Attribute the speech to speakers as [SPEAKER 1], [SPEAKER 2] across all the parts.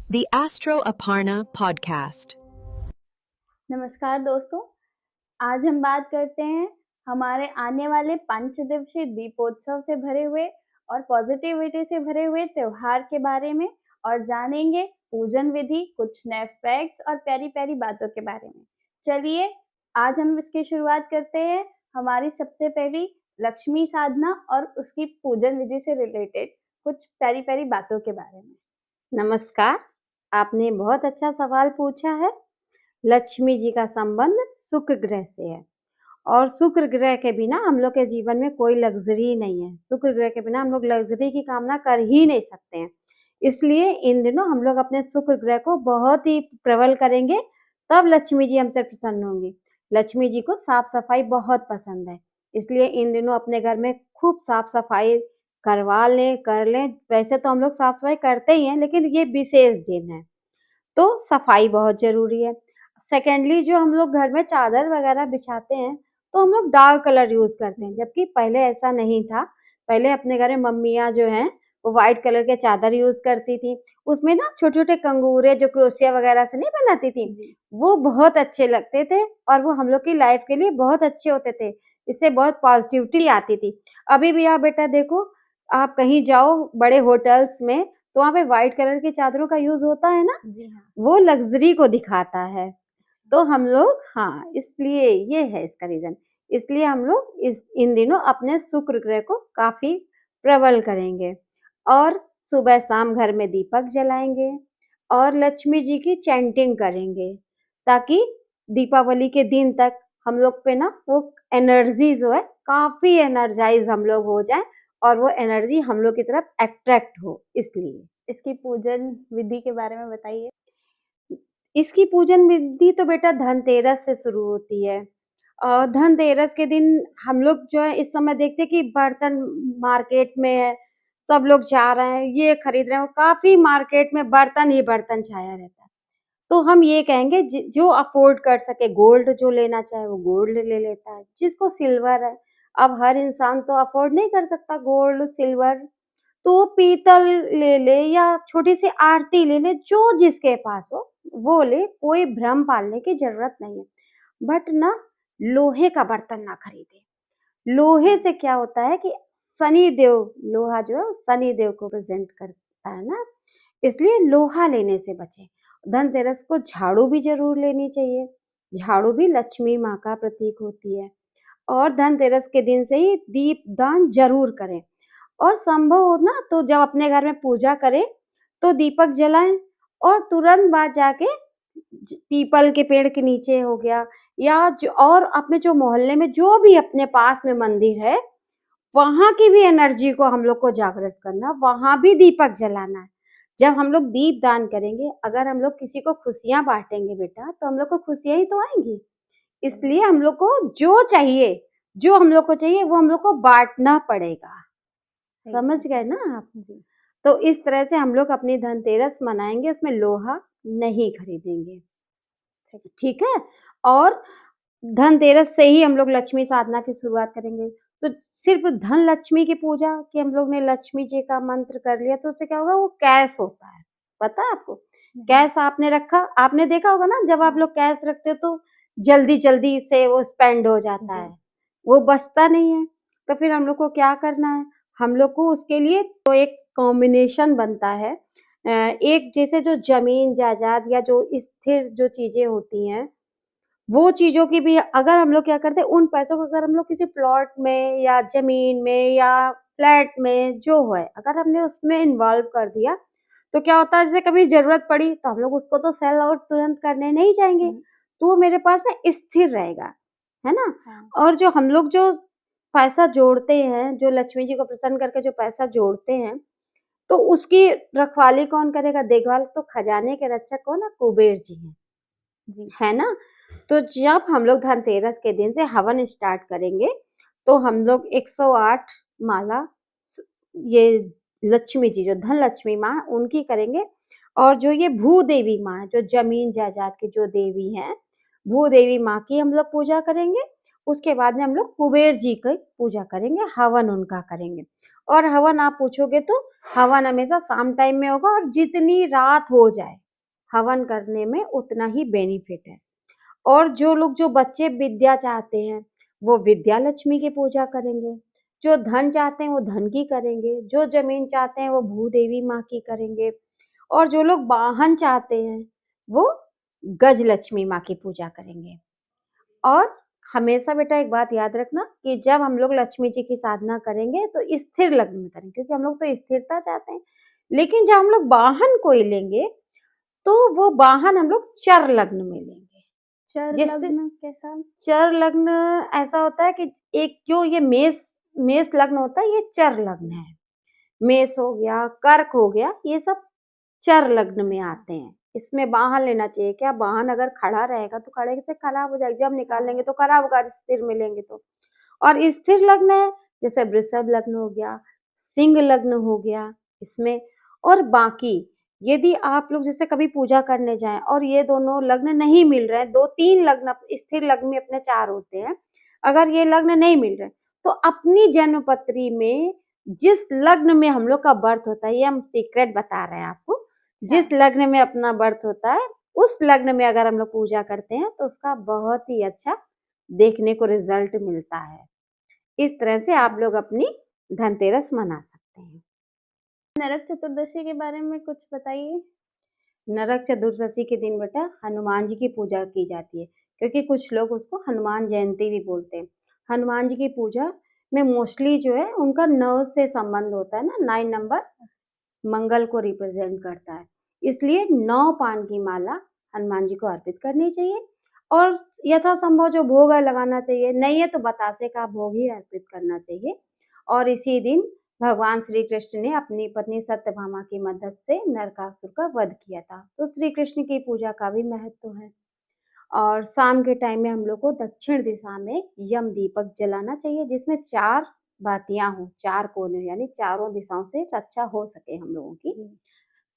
[SPEAKER 1] The Astro Aparna Podcast.
[SPEAKER 2] नमस्कार दोस्तों, आज हम बात करते हैं हमारे आने वाले 5 दिवसीय दीपोत्सव से भरे हुए और पॉजिटिविटी से भरे हुए त्योहार के बारे में और जानेंगे पूजन विधि, कुछ नए फैक्ट्स और प्यारी प्यारी बातों के बारे में। चलिए आज हम इसकी शुरुआत करते हैं हमारी सबसे पहली लक्ष्मी साधना और उसकी पूजन विधि से रिलेटेड कुछ प्यारी प्यारी बातों के बारे में।
[SPEAKER 3] नमस्कार, आपने बहुत अच्छा सवाल पूछा है। लक्ष्मी जी का संबंध शुक्र ग्रह से है और शुक्र ग्रह के बिना हम लोग के जीवन में कोई लग्जरी नहीं है। शुक्र ग्रह के बिना हम लोग लग्जरी की कामना कर ही नहीं सकते हैं। इसलिए इन दिनों हम लोग अपने शुक्र ग्रह को बहुत ही प्रबल करेंगे, तब लक्ष्मी जी हमसे प्रसन्न होंगी। लक्ष्मी जी को साफ सफाई बहुत पसंद है, इसलिए इन दिनों अपने घर में खूब साफ सफाई करवा लें, कर लें। वैसे तो हम लोग साफ सफाई करते ही हैं, लेकिन ये विशेष दिन है तो सफाई बहुत जरूरी है। सेकेंडली, जो हम लोग घर में चादर वगैरह बिछाते हैं तो हम लोग डार्क कलर यूज करते हैं, जबकि पहले ऐसा नहीं था। पहले अपने घर में मम्मियाँ जो हैं वो व्हाइट कलर के चादर यूज करती थी। उसमें ना छोटे छोटे कंगूरे जो क्रोशिया वगैरह से नहीं बनाती थी, वो बहुत अच्छे लगते थे और वो हम लोग की लाइफ के लिए बहुत अच्छे होते थे। इससे बहुत पॉजिटिविटी आती थी। अभी भी आप बेटा देखो, आप कहीं जाओ बड़े होटल्स में तो वहाँ पे व्हाइट कलर की चादरों का यूज होता है ना,
[SPEAKER 2] जी हाँ।
[SPEAKER 3] वो लग्जरी को दिखाता है। तो हम लोग इसलिए ये है इसका रीजन। इसलिए हम लोग इन दिनों अपने शुक्र ग्रह को काफी प्रबल करेंगे और सुबह शाम घर में दीपक जलाएंगे और लक्ष्मी जी की चैंटिंग करेंगे, ताकि दीपावली के दिन तक हम लोग पे ना वो एनर्जी जो है काफी एनर्जाइज हम लोग हो जाए और वो एनर्जी हम लोग की तरफ अट्रैक्ट हो। इसलिए
[SPEAKER 2] इसकी पूजन विधि के बारे में बताइए।
[SPEAKER 3] इसकी पूजन विधि तो बेटा धनतेरस से शुरू होती है। धनतेरस के दिन हम लोग जो है इस समय देखते हैं कि बर्तन मार्केट में है, सब लोग जा रहे हैं, ये खरीद रहे हैं, काफी मार्केट में बर्तन ही बर्तन छाया रहता है। तो हम ये कहेंगे जो अफोर्ड कर सके, गोल्ड जो लेना चाहे वो गोल्ड ले लेता है, जिसको सिल्वर है। अब हर इंसान तो अफोर्ड नहीं कर सकता गोल्ड सिल्वर, तो पीतल ले ले या छोटी सी आरती ले ले, जो जिसके पास हो वो ले, कोई भ्रम पालने की जरूरत नहीं है। बट ना, लोहे का बर्तन ना खरीदे। लोहे से क्या होता है कि शनि देव, लोहा जो है शनि देव को प्रेजेंट करता है ना, इसलिए लोहा लेने से बचे। धनतेरस को झाड़ू भी जरूर लेनी चाहिए। झाड़ू भी लक्ष्मी माँ का प्रतीक होती है और धनतेरस के दिन से ही दीप दान जरूर करें। और संभव हो ना तो जब अपने घर में पूजा करें तो दीपक जलाएं और तुरंत बाद जाके पीपल के पेड़ के नीचे हो गया या जो और अपने जो मोहल्ले में जो भी अपने पास में मंदिर है, वहां की भी एनर्जी को हम लोग को जागृत करना, वहां भी दीपक जलाना है। जब हम लोग दीप दान करेंगे, अगर हम लोग किसी को खुशियां बांटेंगे बेटा, तो हम लोग को खुशियां ही तो आएंगी। इसलिए हम लोग को जो चाहिए, जो हम लोग को चाहिए वो हम लोग को बांटना पड़ेगा। समझ गए ना आप?
[SPEAKER 2] जी।
[SPEAKER 3] तो इस तरह से हम लोग अपनी धनतेरस मनाएंगे, उसमें लोहा नहीं खरीदेंगे, ठीक है। और धनतेरस से ही हम लोग लक्ष्मी साधना की शुरुआत करेंगे। तो सिर्फ धन लक्ष्मी की पूजा कि हम लोग ने लक्ष्मी जी का मंत्र कर लिया तो उससे क्या होगा, वो कैश होता है। पता है आपको? कैश आपने रखा, आपने देखा होगा ना, जब आप लोग कैश रखते हो तो जल्दी जल्दी से वो स्पेंड हो जाता है, वो बचता नहीं है। तो फिर हम लोग को क्या करना है, हम लोग को उसके लिए तो एक कॉम्बिनेशन बनता है। एक जैसे जो जमीन जायदाद या जो स्थिर जो चीजें होती हैं, वो चीजों की भी अगर हम लोग क्या करते हैं, उन पैसों को अगर हम लोग किसी प्लॉट में या जमीन में या फ्लैट में जो है, अगर हमने उसमें इन्वॉल्व कर दिया तो क्या होता है, जैसे कभी जरूरत पड़ी तो हम लोग उसको तो सेल आउट तुरंत करने नहीं जाएंगे, तो वो मेरे पास में स्थिर रहेगा, है ना। और जो हम लोग जो पैसा जोड़ते हैं, जो लक्ष्मी जी को प्रसन्न करके जो पैसा जोड़ते हैं, तो उसकी रखवाली कौन करेगा, देखभाल? तो खजाने के रक्षक कौन है? कुबेर जी हैं, है ना। तो जब हम लोग धनतेरस के दिन से हवन स्टार्ट करेंगे तो हम लोग 108 माला ये लक्ष्मी जी, जो धन लक्ष्मी माँ उनकी करेंगे। और जो ये भूदेवी माँ है, जो जमीन जायदाद की जो देवी हैं, भूदेवी माँ की हम लोग पूजा करेंगे। उसके बाद में हम लोग कुबेर जी की पूजा करेंगे, हवन उनका करेंगे। और हवन आप पूछोगे तो हवन हमेशा शाम टाइम में होगा, और जितनी रात हो जाए हवन करने में उतना ही बेनिफिट है। और जो लोग, जो बच्चे विद्या चाहते हैं, वो विद्या लक्ष्मी की पूजा करेंगे। जो धन चाहते हैं वो धन की करेंगे। जो जमीन चाहते हैं वो भूदेवी माँ की करेंगे। और जो लोग वाहन चाहते हैं वो गज लक्ष्मी माँ की पूजा करेंगे। और हमेशा बेटा एक बात याद रखना कि जब हम लोग लक्ष्मी जी की साधना करेंगे तो स्थिर लग्न में करेंगे, क्योंकि हम लोग तो स्थिरता चाहते हैं। लेकिन जब हम लोग वाहन कोई लेंगे तो वो वाहन हम लोग चर लग्न में लेंगे।
[SPEAKER 2] चर
[SPEAKER 3] जिससे
[SPEAKER 2] लग्न कैसा?
[SPEAKER 3] चर लग्न ऐसा होता है कि एक जो ये मेष मेष लग्न होता है, ये चर लग्न है। मेष हो गया, कर्क हो गया, ये सब चर लग्न में आते हैं। इसमें वाहन लेना चाहिए। क्या वाहन अगर खड़ा रहेगा तो खड़े से खराब हो जाएगा, जब निकाल लेंगे तो खराब होगा, स्थिर में लेंगे तो। और स्थिर लग्न है जैसे वृषभ लग्न हो गया, सिंह लग्न हो गया इसमें। और बाकी यदि आप लोग जैसे कभी पूजा करने जाएं और ये दोनों लग्न नहीं मिल रहे हैं, 2-3 लग्न स्थिर लग्न में अपने 4 होते हैं, अगर ये लग्न नहीं मिल रहे तो अपनी जन्म पत्री में जिस लग्न में हम लोग का बर्थ होता है, ये हम सीक्रेट बता रहे हैं आपको, जिस लग्न में अपना बर्थ होता है उस लग्न में अगर हम लोग पूजा करते हैं तो उसका बहुत ही अच्छा देखने को रिजल्ट मिलता है। इस तरह से आप लोग अपनी धनतेरस मना सकते हैं।
[SPEAKER 2] नरक चतुर्दशी के बारे में कुछ बताइए।
[SPEAKER 3] नरक चतुर्दशी के दिन बेटा हनुमान जी की पूजा की जाती है, क्योंकि कुछ लोग उसको हनुमान जयंती भी बोलते हैं। हनुमान जी की पूजा में मोस्टली जो है उनका 9 से संबंध होता है ना, 9 नंबर मंगल को रिप्रेजेंट करता है। इसलिए 9 पान की माला हनुमान जी को अर्पित करनी चाहिए। और यथासंभव जो भोग है लगाना चाहिए, नहीं है तो बतासे का भोग ही अर्पित करना चाहिए। और इसी दिन भगवान श्री कृष्ण ने अपनी पत्नी सत्यभामा की मदद से नरकासुर का वध किया था, तो श्री कृष्ण की पूजा का भी महत्व है। और शाम के टाइम में हम लोग को दक्षिण दिशा में यम दीपक जलाना चाहिए, जिसमें 4 बातियां हो, 4 कोने, यानी चारों दिशाओं से रक्षा हो सके हम लोगों की।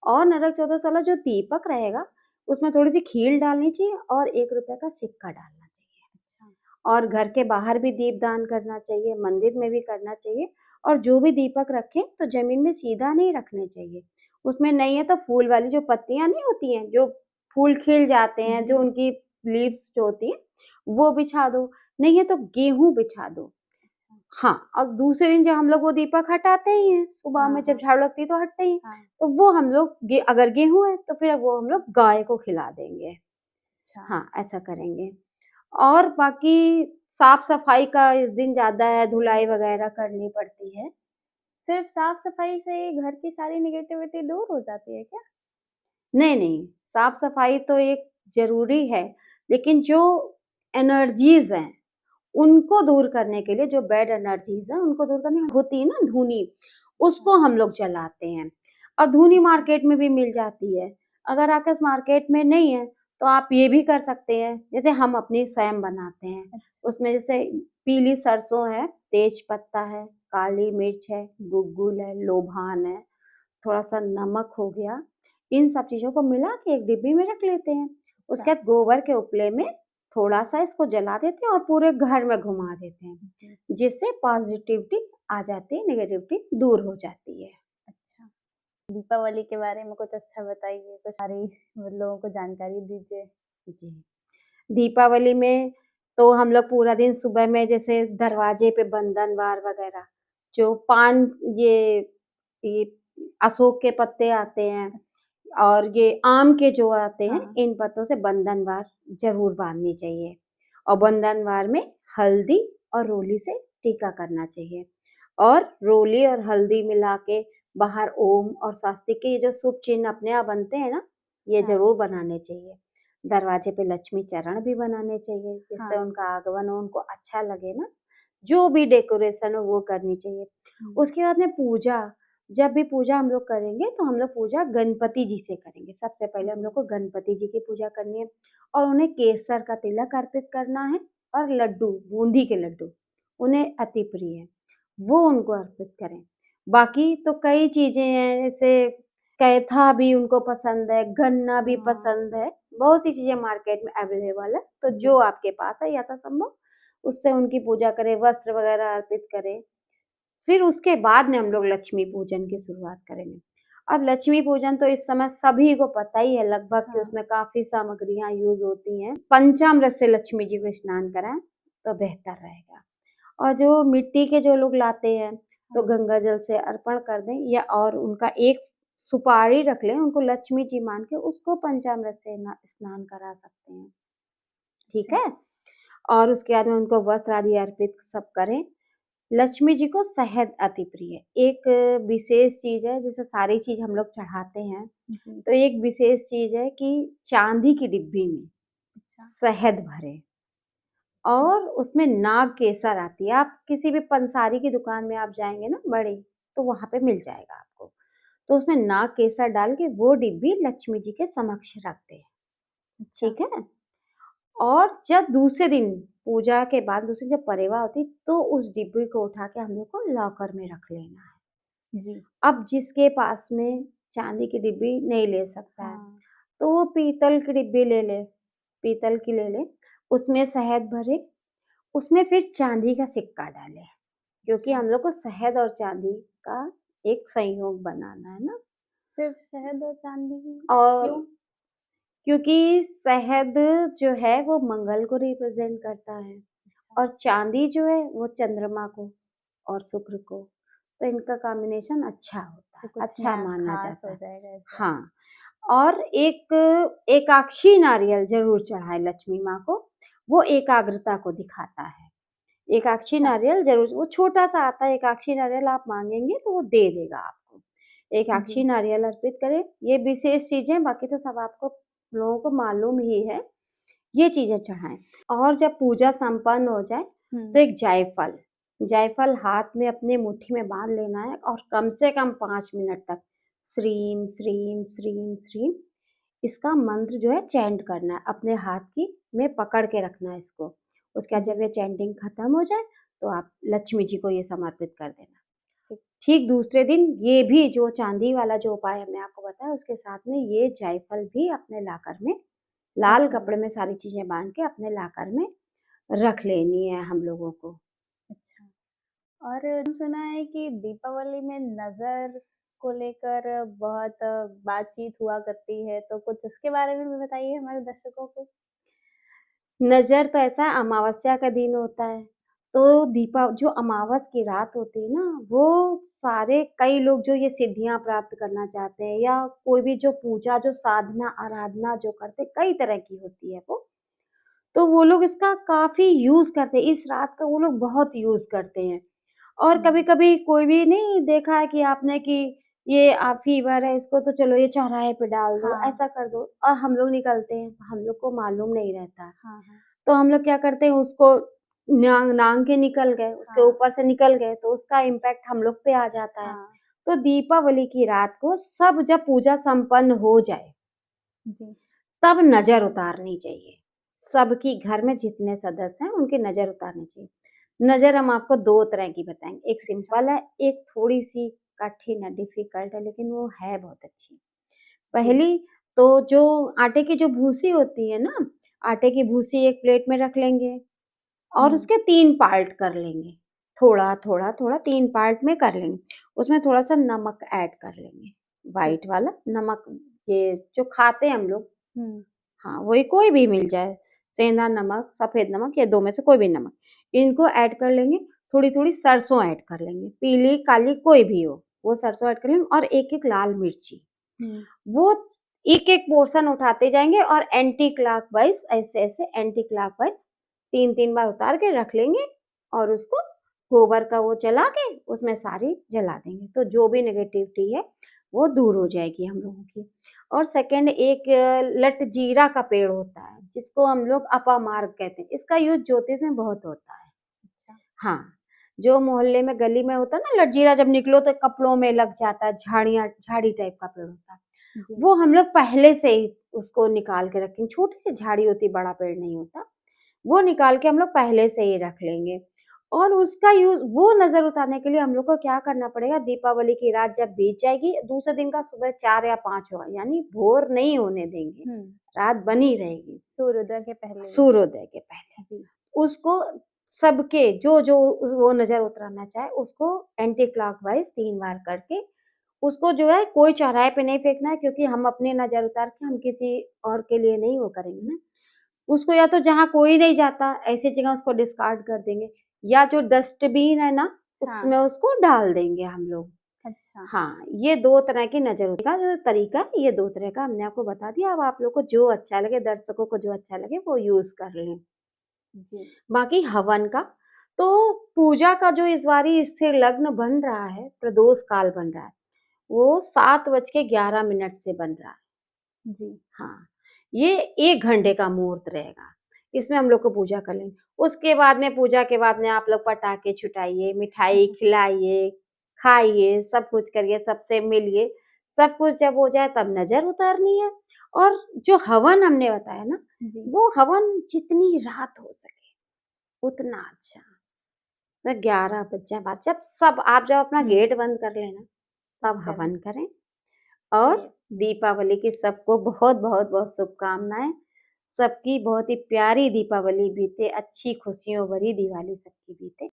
[SPEAKER 3] और नरक चौदस वाला जो दीपक रहेगा उसमें थोड़ी सी खील डालनी चाहिए और 1 रुपए का सिक्का डालना चाहिए। और घर के बाहर भी दीप दान करना चाहिए, मंदिर में भी करना चाहिए। और जो भी दीपक रखें तो जमीन में सीधा नहीं रखने चाहिए। उसमें नहीं है तो फूल वाली जो पत्तियां नहीं होती हैं, जो फूल खिल जाते हैं, जो उनकी लीव्स जो होती हैं वो बिछा दो, नहीं है तो गेहूं बिछा दो। हाँ, और दूसरे दिन जब हम लोग वो दीपक हटाते ही हैं, सुबह में जब झाड़ू लगती है तो हटते ही हैं, तो वो हम लोग अगर गेहूं है तो फिर वो हम लोग गाय को खिला देंगे। हाँ, ऐसा करेंगे। और बाकी साफ सफाई का इस दिन ज्यादा है, धुलाई वगैरह करनी पड़ती है।
[SPEAKER 2] सिर्फ साफ सफाई से घर की सारी निगेटिविटी दूर हो जाती है क्या?
[SPEAKER 3] नहीं, साफ सफाई तो एक जरूरी है, लेकिन जो एनर्जीज हैं उनको दूर करने के लिए, जो बैड एनर्जीज है उनको दूर करने होती है ना धूनी, उसको हम लोग जलाते हैं। और धूनी मार्केट में भी मिल जाती है। अगर आपके पास मार्केट में नहीं है तो आप ये भी कर सकते हैं, जैसे हम अपनी स्वयं बनाते हैं। उसमें जैसे पीली सरसों है, तेज पत्ता है, काली मिर्च है, गुग्गुल है, लोभान है, थोड़ा सा नमक हो गया, इन सब चीजों को मिला के एक डिब्बी में रख लेते हैं। उसके बाद गोबर के उपले में थोड़ा सा इसको जला देते हैं और पूरे घर में घुमा देते हैं, जिससे पॉजिटिविटी आ जाती है, नेगेटिविटी दूर हो जाती है।
[SPEAKER 2] अच्छा, दीपावली के बारे में कुछ अच्छा बताइए, तो सारी लोगों को जानकारी दीजिए।
[SPEAKER 3] जी, दीपावली में तो हम लोग पूरा दिन सुबह में जैसे दरवाजे पे बंधनवार वगैरह, जो पान, ये अशोक के पत्ते आते हैं और ये आम के जो आते हैं, इन पत्तों से बंधनवार जरूर बांधनी चाहिए। और बंधनवार में हल्दी और रोली से टीका करना चाहिए। और रोली और हल्दी मिला के बाहर ओम और स्वास्तिक के ये जो शुभ चिन्ह अपने आप बनते हैं ना, ये जरूर बनाने चाहिए। दरवाजे पे लक्ष्मी चरण भी बनाने चाहिए, जिससे उनका आगमन हो, उनको अच्छा लगे ना। जो भी डेकोरेशन हो वो करनी चाहिए। उसके बाद में पूजा, जब भी पूजा हम लोग करेंगे तो हम लोग पूजा गणपति जी से करेंगे। सबसे पहले हम लोग को गणपति जी की पूजा करनी है और उन्हें केसर का तिलक अर्पित करना है। और लड्डू, बूंदी के लड्डू उन्हें अति प्रिय है, वो उनको अर्पित करें। बाकी तो कई चीजें हैं, जैसे कैथा भी उनको पसंद है, गन्ना भी पसंद है, बहुत सी चीजें मार्केट में अवेलेबल है। तो जो आपके पास है यथासंभव उससे उनकी पूजा करें, वस्त्र वगैरह अर्पित करें। फिर उसके बाद में हम लोग लक्ष्मी पूजन की शुरुआत करेंगे। अब लक्ष्मी पूजन तो इस समय सभी को पता ही है लगभग कि
[SPEAKER 2] हाँ।
[SPEAKER 3] उसमें काफ़ी सामग्रियाँ यूज़ होती हैं। पंचामृत से लक्ष्मी जी को स्नान कराएँ तो बेहतर रहेगा। और जो मिट्टी के जो लोग लाते हैं तो
[SPEAKER 2] हाँ।
[SPEAKER 3] गंगा जल से अर्पण कर दें या और उनका एक सुपारी रख लें, उनको लक्ष्मी जी मान के उसको पंचामृत से स्नान करा सकते हैं। ठीक
[SPEAKER 2] अच्छा।
[SPEAKER 3] है? और उसके बाद में उनको वस्त्र आदि अर्पित सब करें। लक्ष्मी जी को शहद अति प्रिय है। एक विशेष चीज़ है, जैसे सारी चीज़ हम लोग चढ़ाते हैं,
[SPEAKER 2] जी।
[SPEAKER 3] तो एक विशेष चीज़ है कि चांदी की डिब्बी में
[SPEAKER 2] अच्छा।
[SPEAKER 3] शहद भरें और उसमें नाग केसर आती है। आप किसी भी पंसारी की दुकान में आप जाएँगे ना बड़ी, तो वहाँ पे मिल जाएगा आपको। तो उसमें नाग केसर डाल के वो डिब्बी लक्ष्मी जी के समक्ष रख दें।
[SPEAKER 2] अच्छा।
[SPEAKER 3] ठीक है? और जब दूसरे दिन पूजा के बाद दूसरे दिन जब परेवा होती तो उस डिब्बी को उठा के हम लोग को लॉकर में रख लेना है।
[SPEAKER 2] जी।
[SPEAKER 3] अब जिसके पास में चांदी की डिब्बी नहीं ले सकता है,
[SPEAKER 2] हाँ।
[SPEAKER 3] तो वो पीतल की डिब्बी ले ले, पीतल की ले ले, उसमें शहद भरे, उसमें फिर चांदी का सिक्का डाले, क्योंकि
[SPEAKER 2] अच्छा।
[SPEAKER 3] हम लोग को शहद और चांदी का एक संयोग बनाना है ना।
[SPEAKER 2] सिर्फ शहद और चांदी ही
[SPEAKER 3] और
[SPEAKER 2] क्यों?
[SPEAKER 3] क्योंकि शहद जो है वो मंगल को रिप्रेजेंट करता है
[SPEAKER 2] अच्छा।
[SPEAKER 3] और चांदी जो है वो चंद्रमा को और शुक्र को, तो इनका कॉम्बिनेशन अच्छा होता
[SPEAKER 2] तो
[SPEAKER 3] है,
[SPEAKER 2] कुछ
[SPEAKER 3] अच्छा
[SPEAKER 2] नया
[SPEAKER 3] माना
[SPEAKER 2] खास
[SPEAKER 3] जाता
[SPEAKER 2] हो
[SPEAKER 3] है।
[SPEAKER 2] जाएगा इस बार।
[SPEAKER 3] हाँ, और एक एकाक्षी नारियल ज़रूर चढ़ाएँ लक्ष्मी माँ को, वो एकाग्रता को दिखाता है। एकाक्षी
[SPEAKER 2] अच्छा।
[SPEAKER 3] नारियल ज़रूर, वो छोटा-सा आता है एकाक्षी नारियल, आप माँगेंगे तो वो दे देगा आपको। एकाक्षी
[SPEAKER 2] जी।
[SPEAKER 3] नारियल अर्पित करें, ये विशेष चीज़ें, बाकी तो सब आपको लोगों को मालूम ही है, ये चीज़ें चढ़ाएँ। और जब पूजा संपन्न हो जाए, तो
[SPEAKER 2] हुँ।
[SPEAKER 3] एक जायफल, जायफल हाथ में अपने मुट्ठी में बाँध लेना है और कम से कम 5 मिनट तक श्रीं, श्रीं, श्रीं, श्रीं इसका मंत्र जो है चैंट करना है, अपने हाथ की में पकड़ के रखना है इसको। उसके बाद जब
[SPEAKER 2] जी।
[SPEAKER 3] ये चैंटिंग खत्म हो जाए, तो आप लक्ष्मी जी को ये समर्पित कर देना।
[SPEAKER 2] ठीक।
[SPEAKER 3] ठीक दूसरे दिन ये भी जो चांदी वाला जो उपाय हमने आपको बताया, उसके साथ में ये जायफल भी अपने लाकर में लाल
[SPEAKER 2] रख
[SPEAKER 3] कपड़े
[SPEAKER 2] लेंगे।
[SPEAKER 3] में सारी चीज़ें बाँध के अपने लाकर में रख लेनी है हम लोगों को।
[SPEAKER 2] अच्छा। और हम सुना है कि दीपावली में नज़र को लेकर बहुत बातचीत हुआ करती है, तो कुछ इसके बारे में भी बताइए हमारे दर्शकों को?
[SPEAKER 3] नज़र तो ऐसा है, अमावस्या का दिन होता है, तो दीपा जो अमावस की रात होती है ना, वो सारे कई लोग जो ये सिद्धियाँ प्राप्त करना चाहते हैं या कोई भी जो पूजा, जो साधना, आराधना जो करते हैं, कई तरह की होती है वो। तो वो लोग इसका काफ़ी यूज़ करते हैं, इस रात का वो लोग बहुत यूज़ करते हैं। और
[SPEAKER 2] हुँ।
[SPEAKER 3] कभी-कभी कोई भी नहीं देखा है कि आपने कि ये फ़ीवर है इसको तो चलो ये चौराहे पे डाल दो,
[SPEAKER 2] हाँ।
[SPEAKER 3] ऐसा कर दो और हम लोग निकलते हैं, हम लोग को मालूम नहीं रहता है।
[SPEAKER 2] हाँ, हाँ।
[SPEAKER 3] तो हम लोग क्या करते हैं उसको नांग नांग के निकल गए, उसके
[SPEAKER 2] हाँ।
[SPEAKER 3] ऊपर से निकल गए तो उसका इम्पैक्ट हम लोग पे आ जाता है।
[SPEAKER 2] हाँ।
[SPEAKER 3] तो दीपावली की रात को सब जब पूजा संपन्न हो जाए,
[SPEAKER 2] जी।
[SPEAKER 3] तब नज़र उतारनी चाहिए। सबकी घर में जितने सदस्य हैं उनकी नज़र उतारनी चाहिए। नज़र हम आपको 2 तरह की बताएँगे, एक
[SPEAKER 2] अच्छा।
[SPEAKER 3] सिंपल है, एक थोड़ी-सी कठिन है, डिफ़िकल्ट है लेकिन वो है बहुत अच्छी।
[SPEAKER 2] जी।
[SPEAKER 3] पहली तो जो आटे की जो भूसी होती है ना, आटे की भूसी एक प्लेट में रख लेंगे और
[SPEAKER 2] हुँ।
[SPEAKER 3] उसके 3 पार्ट कर लेंगे। थोड़ा, थोड़ा, थोड़ा 3 पार्ट में कर लेंगे। उसमें थोड़ा-सा नमक ऐड कर लेंगे,
[SPEAKER 2] ठीक।
[SPEAKER 3] व्हाइट वाला नमक, ये जो खाते हैं हम लोग,
[SPEAKER 2] हुँ।
[SPEAKER 3] हाँ, वही कोई भी मिल जाए, सेंधा नमक, सफ़ेद नमक या 2 में से कोई भी नमक। इनको ऐड कर लेंगे, थोड़ी-थोड़ी सरसों ऐड कर लेंगे, पीली, काली कोई भी हो, वो सरसों ऐड कर लेंगे और एक-एक लाल मिर्ची।
[SPEAKER 2] हुँ।
[SPEAKER 3] वो एक-एक पोर्शन उठाते जाएँगे और एंटी क्लॉकवाइज़ ऐसे-ऐसे एंटी क्लॉकवाइज़ 3-3 बार उतार के रख लेंगे और उसको गोबर का वो जला के उसमें सारी जला देंगे। तो जो भी नेगेटिविटी है, वो दूर हो जाएगी हम लोगों की। और सेकंड एक लटजीरा का पेड़ होता है, जिसको हम लोग अपामार्ग कहते हैं। इसका यूज़ ज्योतिष में बहुत होता है।
[SPEAKER 2] अच्छा।
[SPEAKER 3] हाँ, जो मोहल्ले में गली में होता है ना लटजीरा, जब निकलो तो कपड़ों में लग जाता है, झाड़ियाँ झाड़ी टाइप का पेड़ होता है।
[SPEAKER 2] जी।
[SPEAKER 3] वो हम लोग पहले से ही उसको निकाल के रखेंगे, छोटी-सी झाड़ी होती है, बड़ा पेड़ नहीं होता। वो निकाल के हम लोग पहले से ही रख लेंगे और उसका यूज़ वो नज़र उतारने के लिए हम लोग को क्या करना पड़ेगा, दीपावली की रात जब बीत जाएगी, दूसरे दिन का सुबह 4 या 5 होगा, यानी भोर नहीं होने देंगे,
[SPEAKER 2] हुँ।
[SPEAKER 3] रात बनी रहेगी,
[SPEAKER 2] सूर्योदय के पहले ही।
[SPEAKER 3] सूर्योदय के पहले।
[SPEAKER 2] जी।
[SPEAKER 3] उसको सबके जो वो नज़र उतराना चाहे उसको एंटी क्लॉकवाइज़ 3 बार करके उसको जो है कोई चौराहे पे नहीं फेंकना है, क्योंकि हम अपनी नज़र उतार के हम किसी और के लिए नहीं वो करेंगे ना। उसको या तो जहाँ कोई नहीं जाता ऐसी जगह उसको डिस्कार्ड कर देंगे, या जो डस्टबिन है ना
[SPEAKER 2] हाँ।
[SPEAKER 3] उसमें उसको डाल देंगे हम लोग।
[SPEAKER 2] अच्छा।
[SPEAKER 3] हाँ, ये 2 तरह की नज़र का जो तरीका है, ये 2 तरह का हमने आपको बता दिया। अब आप लोग को जो अच्छा लगे, दर्शकों को जो अच्छा लगे वो यूज़ कर लें।
[SPEAKER 2] जी।
[SPEAKER 3] बाकी हवन का, तो पूजा का जो इस बारी स्थिर लग्न बन रहा है, प्रदोष काल बन रहा है, वो 7:11 से बन रहा है।
[SPEAKER 2] जी।
[SPEAKER 3] हाँ, ये 1 घंटे का मुहूर्त रहेगा। इसमें हम लोग को पूजा कर लेंगे। उसके बाद में पूजा के बाद में आप लोग पटाखे छुटाइए, मिठाई खिलाइए, खाइए, सब कुछ करिए, सबसे मिलिए। सब कुछ जब हो जाए तब नज़र उतारनी है। और जो हवन हमने बताया ना,
[SPEAKER 2] जी।
[SPEAKER 3] वो हवन जितनी रात हो सके उतना अच्छा। जैसे 11 बज जाए बाद जब अपना
[SPEAKER 2] हुँ।
[SPEAKER 3] गेट बंद कर लेना, तब
[SPEAKER 2] तभी।
[SPEAKER 3] हवन करें। और
[SPEAKER 2] ये
[SPEAKER 3] दीपावली की सबको बहुत-बहुत शुभकामनाएँ। सबकी बहुत ही प्यारी दीपावली बीते, अच्छी खुशियों भरी दिवाली सबकी बीते।